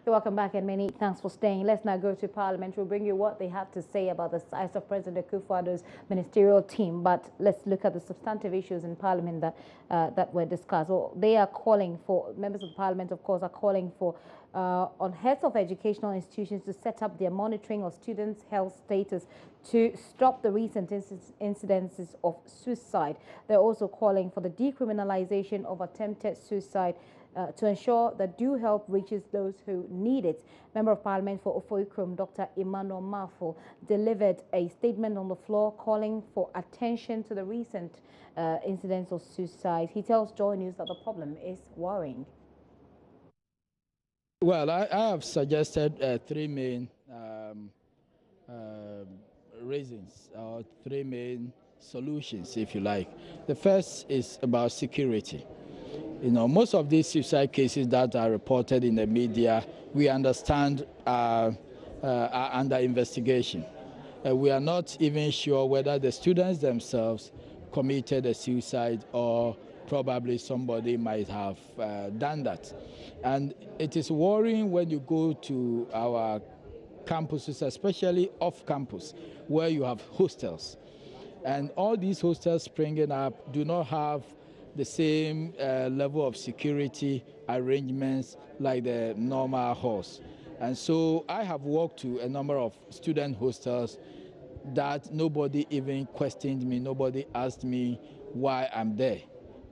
Welcome back, and many thanks for staying. Let's now go to Parliament. We'll bring you what they have to say about the size of President Akufo-Addo's ministerial team. But let's look at the substantive issues in Parliament that were discussed. Well, they are calling for, members of Parliament, of course, are calling for on heads of educational institutions to set up their monitoring of students' health status to stop the recent incidences of suicide. They're also calling for the decriminalization of attempted suicide to ensure that due help reaches those who need it. Member of Parliament for Ofoikrom, Dr. Emmanuel Mafo, delivered a statement on the floor calling for attention to the recent incidents of suicide. He tells Joy News that the problem is worrying. Well, I have suggested three main reasons, or three main solutions, if you like. The first is about security. You know, most of these suicide cases that are reported in the media, we understand are under investigation. We are not even sure whether the students themselves committed a suicide or probably somebody might have done that. And it is worrying when you go to our campuses, especially off campus, where you have hostels. And all these hostels springing up do not have the same level of security arrangements like the normal halls. And so I have walked to a number of student hostels that nobody even questioned me, nobody asked me why I'm there.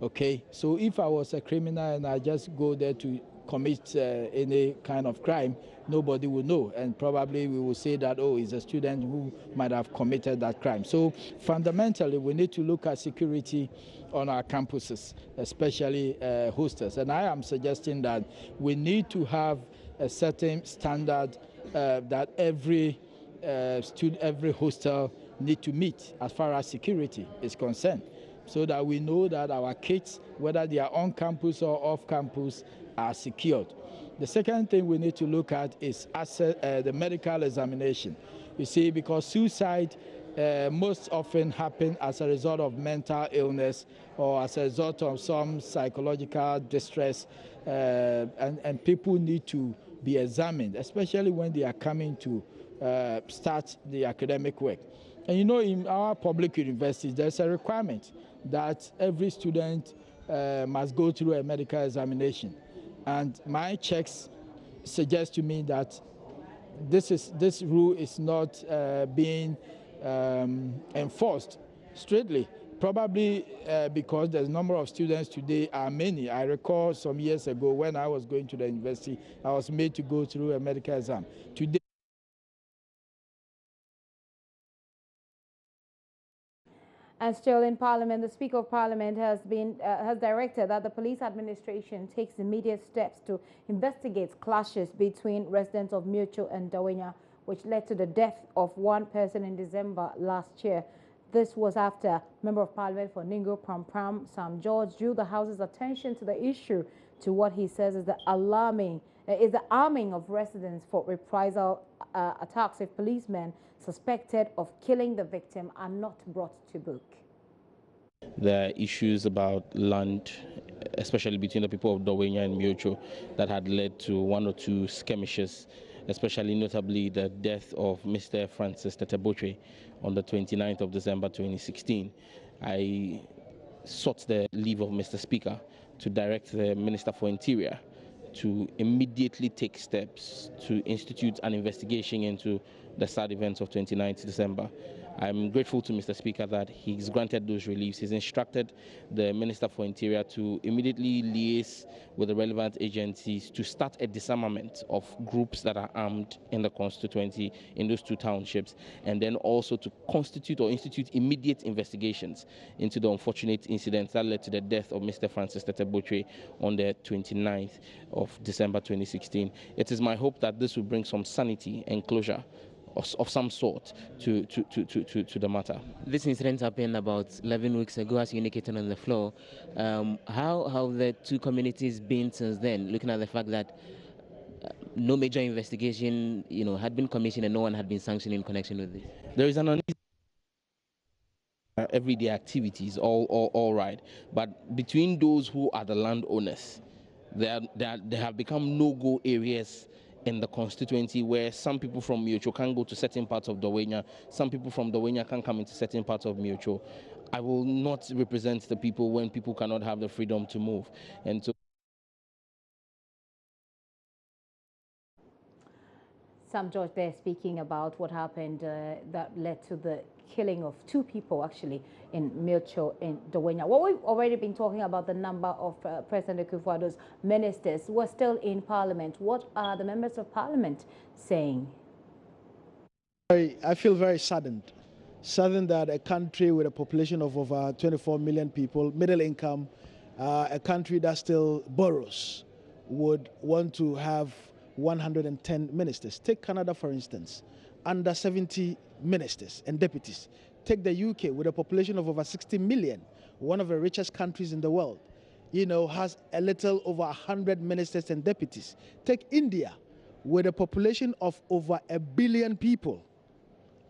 Okay, so if I was a criminal and I just go there to commit any kind of crime, nobody will know, and probably we will say that, oh, it's a student who might have committed that crime. So fundamentally, we need to look at security on our campuses, especially hostels. And I am suggesting that we need to have a certain standard that every hostel need to meet as far as security is concerned, so that we know that our kids, whether they are on campus or off campus, are secured. The second thing we need to look at is the medical examination. You see, because suicide most often happen as a result of mental illness or as a result of some psychological distress, and people need to be examined, especially when they are coming to start the academic work. And you know, in our public universities, there's a requirement that every student must go through a medical examination. And my checks suggest to me that this rule is not being enforced strictly. Probably because the number of students today are many. I recall some years ago when I was going to the university, I was made to go through a medical exam. Today, And still in Parliament, the Speaker of Parliament has directed that the police administration takes immediate steps to investigate clashes between residents of Mutual and Dawenya, which led to the death of one person in December last year. This was after Member of Parliament for Ningo Pram Sam George drew the House's attention to the issue, to what he says is the arming of residents for reprisal attacks if policemen suspected of killing the victim are not brought to book. There are issues about land, especially between the people of Dawenya and Mutual, that had led to one or two skirmishes, especially notably the death of Mr. Francis Tetebotre on the 29th of December 2016. I sought the leave of Mr. Speaker to direct the Minister for Interior to immediately take steps to institute an investigation into the sad events of 29th December. I'm grateful to Mr. Speaker that he's granted those reliefs. He's instructed the Minister for Interior to immediately liaise with the relevant agencies to start a disarmament of groups that are armed in the constituency in those two townships, and then also to constitute or institute immediate investigations into the unfortunate incidents that led to the death of Mr. Francis Tetebotre on the 29th of December 2016. It is my hope that this will bring some sanity and closure of some sort to the matter. This incident happened about 11 weeks ago, as you indicated on the floor. How have the two communities been since then, looking at the fact that no major investigation had been commissioned and no one had been sanctioned in connection with this? There is an uneasy everyday activities, all right, but between those who are the landowners, there have become no-go areas in the constituency where some people from Miocho can go to certain parts of Dawenya, some people from Dawenya can come into certain parts of Miocho. I will not represent the people when people cannot have the freedom to move. And so Sam George there speaking about what happened that led to the killing of 2 people actually in Milcho in Dawenya. Well, we've already been talking about the number of President Akufo-Addo's ministers who are still in Parliament. What are the members of Parliament saying? I feel very saddened that a country with a population of over 24 million people, middle income, a country that still borrows, would want to have 110 ministers. Take Canada, for instance, under 70 ministers and deputies. Take the UK with a population of over 60 million, one of the richest countries in the world, has a little over 100 ministers and deputies. Take India with a population of over 1 billion people,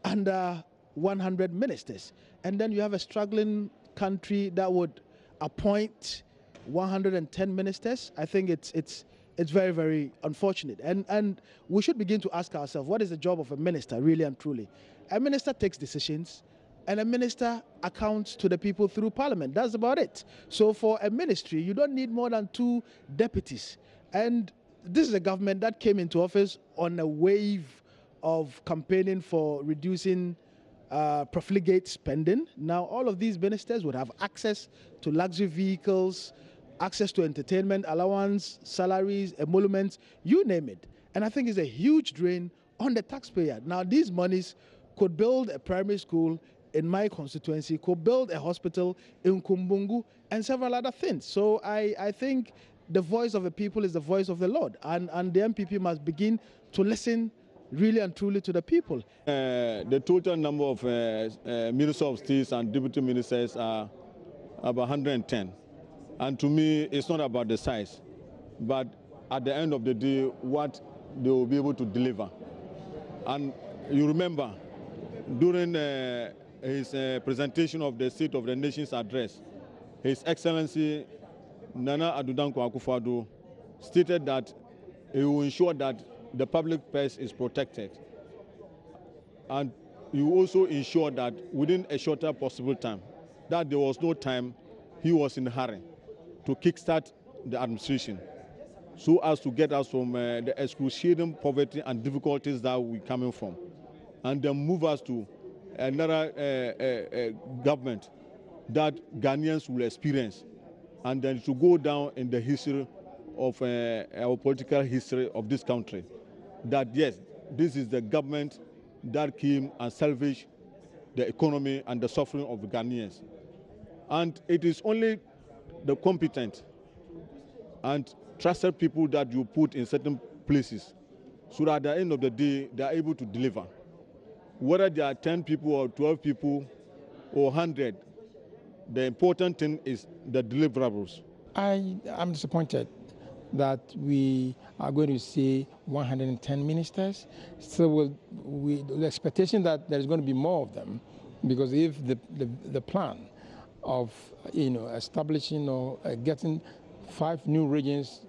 under 100 ministers. And then you have a struggling country that would appoint 110 ministers. I think it's very, very unfortunate. And we should begin to ask ourselves, what is the job of a minister, really and truly? A minister takes decisions, and a minister accounts to the people through Parliament. That's about it. So for a ministry, you don't need more than 2 deputies. And this is a government that came into office on a wave of campaigning for reducing profligate spending. Now, all of these ministers would have access to luxury vehicles, access to entertainment, allowance, salaries, emoluments, you name it. And I think it's a huge drain on the taxpayer. Now, these monies could build a primary school in my constituency, could build a hospital in Kumbungu, and several other things. So I think the voice of the people is the voice of the Lord, and the MPP must begin to listen really and truly to the people. The total number of ministers of state and deputy ministers are about 110. And to me, it's not about the size, but at the end of the day, what they will be able to deliver. And you remember, during his presentation of the State of the Nation's address, His Excellency Nana Addo Dankwa Akufo-Addo stated that he will ensure that the public purse is protected, and he will also ensure that within a shorter possible time, that there was no time he was in a hurry to kickstart the administration, so as to get us from the excruciating poverty and difficulties that we're coming from, and then move us to another government that Ghanaians will experience, and then to go down in the history of our political history of this country, that yes, this is the government that came and salvaged the economy and the suffering of the Ghanaians. And it is only the competent and trusted people that you put in certain places, so that at the end of the day, they are able to deliver. Whether there are 10 people or 12 people or 100, the important thing is the deliverables. I am disappointed that we are going to see 110 ministers. So the expectation that there is going to be more of them, because if the plan of establishing or getting 5 new regions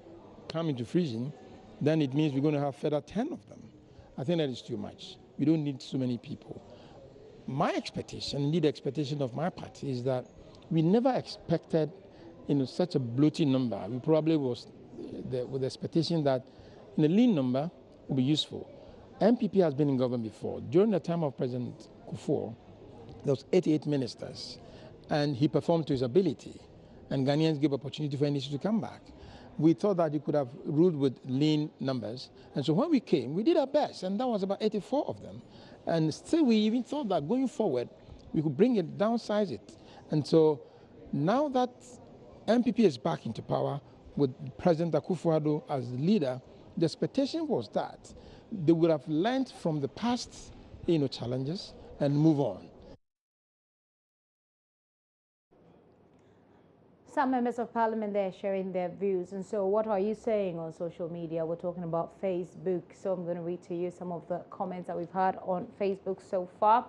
come into fruition, then it means we're going to have further 10 of them. I think that is too much. We don't need so many people. My expectation, indeed the expectation of my party, is that we never expected such a bloating number. We probably was with the expectation that a lean number will be useful. MPP has been in government before. During the time of President Kufuor, there was 88 ministers, and he performed to his ability, and Ghanaians gave opportunity for NDC to come back. We thought that he could have ruled with lean numbers, and so when we came, we did our best, and that was about 84 of them. And still, we even thought that going forward, we could bring it, downsize it. And so now that MPP is back into power with President Akufo-Addo as the leader, the expectation was that they would have learned from the past challenges and move on. Some members of parliament there sharing their views. And so what are you saying on social media? We're talking about Facebook. So I'm going to read to you some of the comments that we've had on Facebook so far.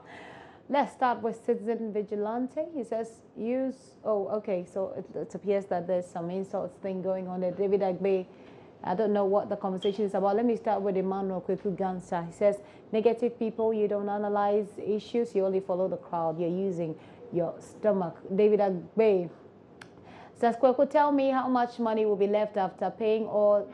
Let's start with Citizen Vigilante. He says, so it appears that there's some insults thing going on there. David Agbe I don't know what the conversation is about. Let me start with Emmanuel Kweku Gansa. He says, negative people, you don't analyze issues, you only follow the crowd. You're using your stomach. David Agbe says, Kweku, tell me how much money will be left after paying all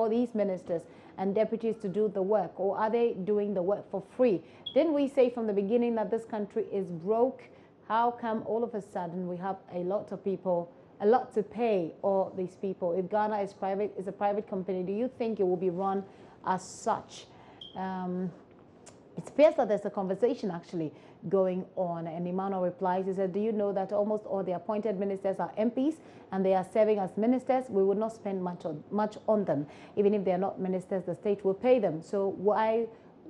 these ministers and deputies to do the work, or are they doing the work for free? Didn't we say from the beginning that this country is broke? How come all of a sudden we have a lot of people, a lot to pay all these people? If Ghana is a private company, do you think it will be run as such? It appears that there's a conversation actually going on, and Emmanuel replies, he said, do you know that almost all the appointed ministers are MPs and they are serving as ministers? We would not spend much on them. Even if they are not ministers, the state will pay them. So why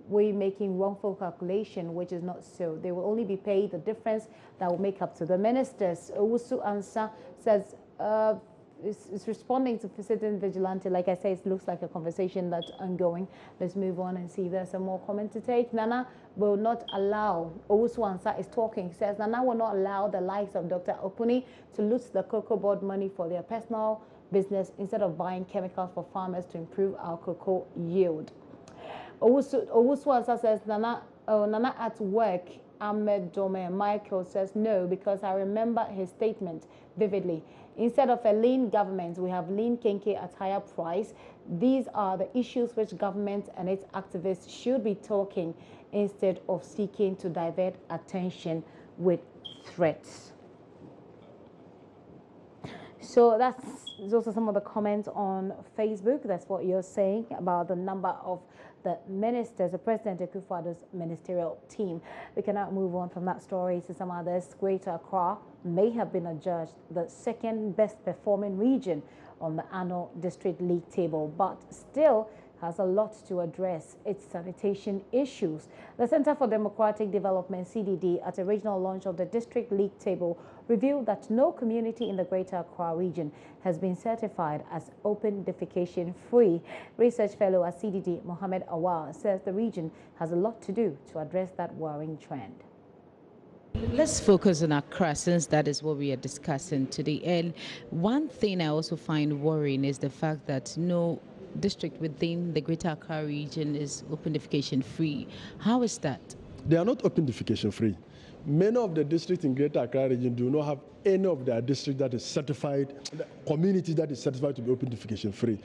we making wrongful calculation, which is not so? They will only be paid the difference that will make up to the ministers. Owusu Ansa says, is responding to Citizen Vigilante. Like I say, it looks like a conversation that's ongoing. Let's move on and see if there's some more comment to take. Nana will not allow, Owusu Ansa is talking, he says, Nana will not allow the likes of Dr. Opuni to loot the cocoa board money for their personal business instead of buying chemicals for farmers to improve our cocoa yield. Owusu Ansa says, Nana at work. Ahmed Dome Michael says no, because I remember his statement vividly. Instead of a lean government, we have lean kenke at higher price. These are the issues which government and its activists should be talking instead of seeking to divert attention with threats. So that's also some of the comments on Facebook. That's what you're saying about the number of the ministers, the President Akufo-Addo's ministerial team. We can now move on from that story to some others. Greater Accra may have been adjudged the second best performing region on the annual district league table, but still has a lot to address its sanitation issues. The Center for Democratic Development, CDD, at a regional launch of the district league table, revealed that no community in the Greater Accra region has been certified as open defecation free. Research fellow at CDD, Mohammed Awal, says the region has a lot to do to address that worrying trend. Let's focus on Accra, since that is what we are discussing today. And one thing I also find worrying is the fact that no district within the Greater Accra region is open defecation free. How is that? They are not open defecation free. Many of the districts in Greater Accra region do not have any of their district that is certified, community that is certified to be open defecation free.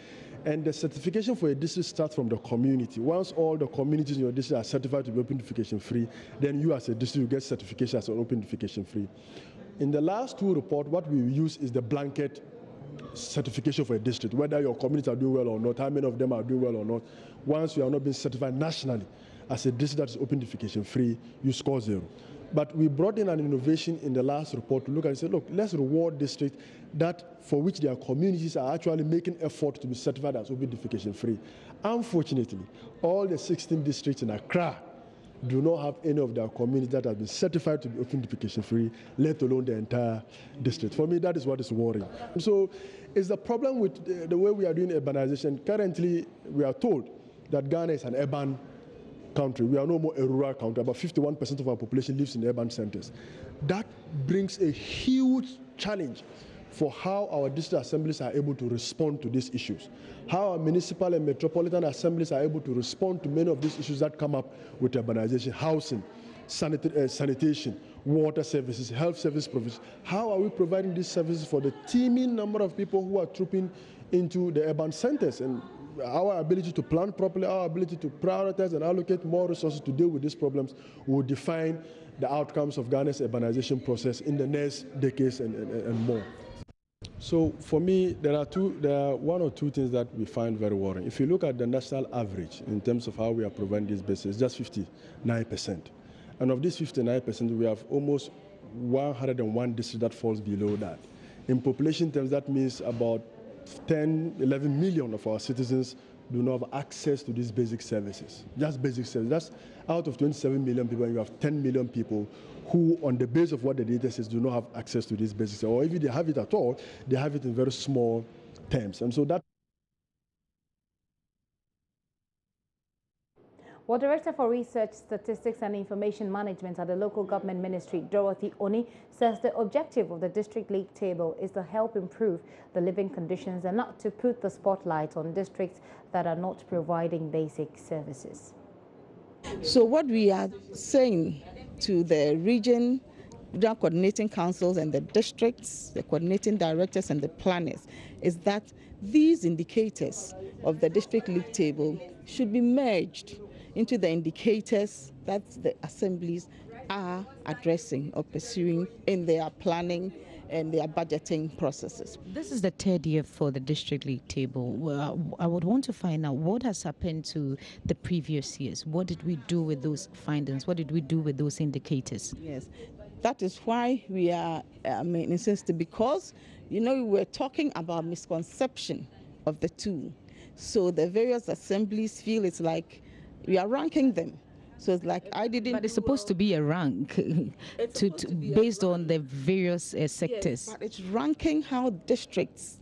And the certification for a district starts from the community. Once all the communities in your district are certified to be open defecation free, then you as a district will get certification as an open defecation free. In the last two reports, what we use is the blanket certification for a district, whether your communities are doing well or not, how many of them are doing well or not. Once you are not being certified nationally as a district that is open defecation free, you score 0. But we brought in an innovation in the last report to look and say, look, let's reward districts that for which their communities are actually making effort to be certified as open defecation free. Unfortunately, all the 16 districts in Accra do not have any of their communities that have been certified to be open defecation free, let alone the entire district. For me, that is what is worrying. So it's the problem with the way we are doing urbanization. Currently, we are told that Ghana is an urban country. We are no more a rural country. About 51% of our population lives in urban centers. That brings a huge challenge for how our district assemblies are able to respond to these issues, how our municipal and metropolitan assemblies are able to respond to many of these issues that come up with urbanization, housing, sanitation, water services, health service provision. How are we providing these services for the teeming number of people who are trooping into the urban centers? And our ability to plan properly, our ability to prioritize and allocate more resources to deal with these problems will define the outcomes of Ghana's urbanization process in the next decades and more. So for me, there are one or two things that we find very worrying. If you look at the national average in terms of how we are providing these bases, just 59%. And of this 59%, we have almost 101 districts that falls below that. In population terms, that means about 10, 11 million of our citizens do not have access to these basic services, just basic services. That's out of 27 million people, and you have 10 million people who, on the basis of what the data says, do not have access to these basics, or if they have it at all, they have it in very small terms. And so that Well, Director for Research, Statistics and Information Management at the Local Government Ministry, Dorothy Oni, says the objective of the District League Table is to help improve the living conditions and not to put the spotlight on districts that are not providing basic services. So what we are saying to the regional coordinating councils and the districts, the coordinating directors and the planners, is that these indicators of the District League Table should be merged into the indicators that the assemblies are addressing or pursuing in their planning and their budgeting processes. This is the third year for the District League Table. Well, I would want to find out what has happened to the previous years. What did we do with those findings? What did we do with those indicators? Yes, that is why we are insisting, because, you know, we're talking about misconception of the two. So the various assemblies feel it's like we are ranking them. So it's like I didn't. But it's supposed to be a rank based on the various sectors. Yes, but it's ranking how districts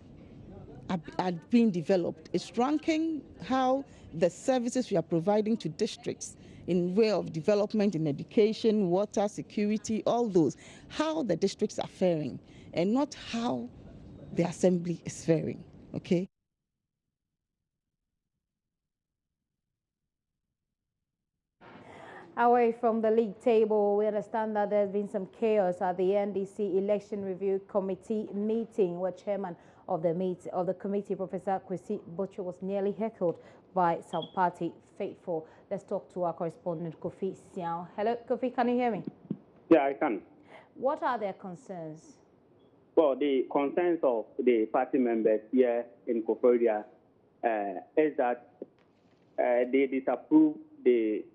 are being developed. It's ranking how the services we are providing to districts in way of development in education, water, security, all those, how the districts are faring, and not how the assembly is faring. Okay. Away from the league table, we understand that there's been some chaos at the NDC Election Review Committee meeting, where chairman of the committee, Professor Kwesi Butcher, was nearly heckled by some party faithful. Let's talk to our correspondent, Kofi Siao. Hello, Kofi, can you hear me? Yeah, I can. What are their concerns? Well, the concerns of the party members here in Koforia is that they disapprove the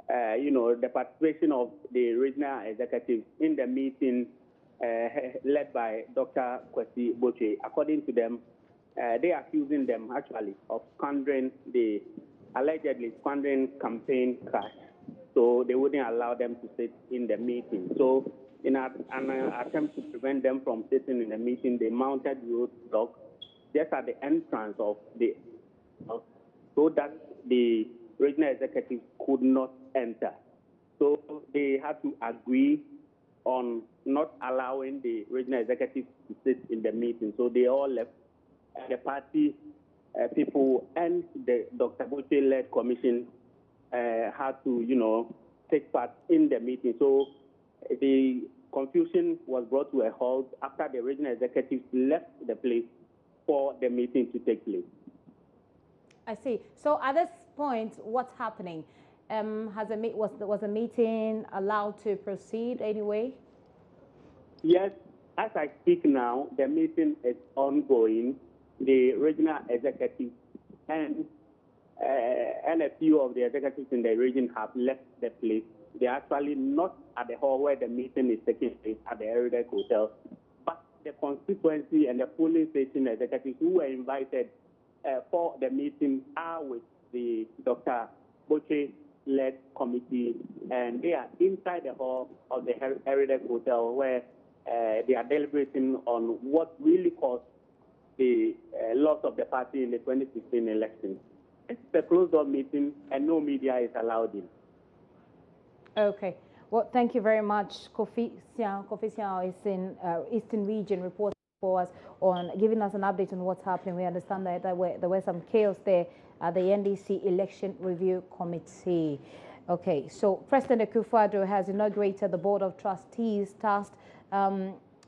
the participation of the regional executives in the meeting led by Dr. Kwesi Butcher. According to them, they are accusing them actually of allegedly squandering campaign cash. So they wouldn't allow them to sit in the meeting. So in an attempt to prevent them from sitting in the meeting, they mounted roadblocks just at the entrance of the so that the regional executives could not enter. So they had to agree on not allowing the regional executives to sit in the meeting. So they all left. The party people and the Dr. Butcher-led commission had to, take part in the meeting. So the confusion was brought to a halt after the regional executives left the place for the meeting to take place. I see. So at this point, what's happening? Was the meeting allowed to proceed anyway? Yes, as I speak now, the meeting is ongoing. The regional executives and a few of the executives in the region have left the place. They are actually not at the hall where the meeting is taking place at the Heritage Hotel, but the constituency and the polling station executives who were invited for the meeting are with the Dr. Butcher-led committee, and they are inside the hall of the Heritage Hotel where they are deliberating on what really caused the loss of the party in the 2016 election. It's a closed-door meeting, and no media is allowed in. Okay. Well, thank you very much, Kofi Siao. Kofi Siao is in Eastern Region reporting for us on giving us an update on what's happening. We understand that there were some chaos there at the NDC Election Review Committee. Okay, so President Akufo-Addo has inaugurated the Board of Trustees tasked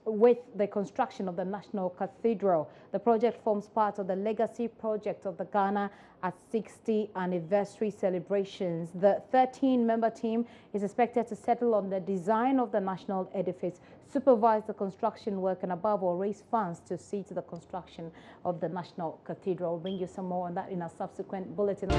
with the construction of the National Cathedral. The project forms part of the legacy project of the Ghana at 60 anniversary celebrations. The 13-member team is expected to settle on the design of the national edifice, supervise the construction work, and above all, raise funds to see to the construction of the National Cathedral. We'll bring you some more on that in a subsequent bulletin.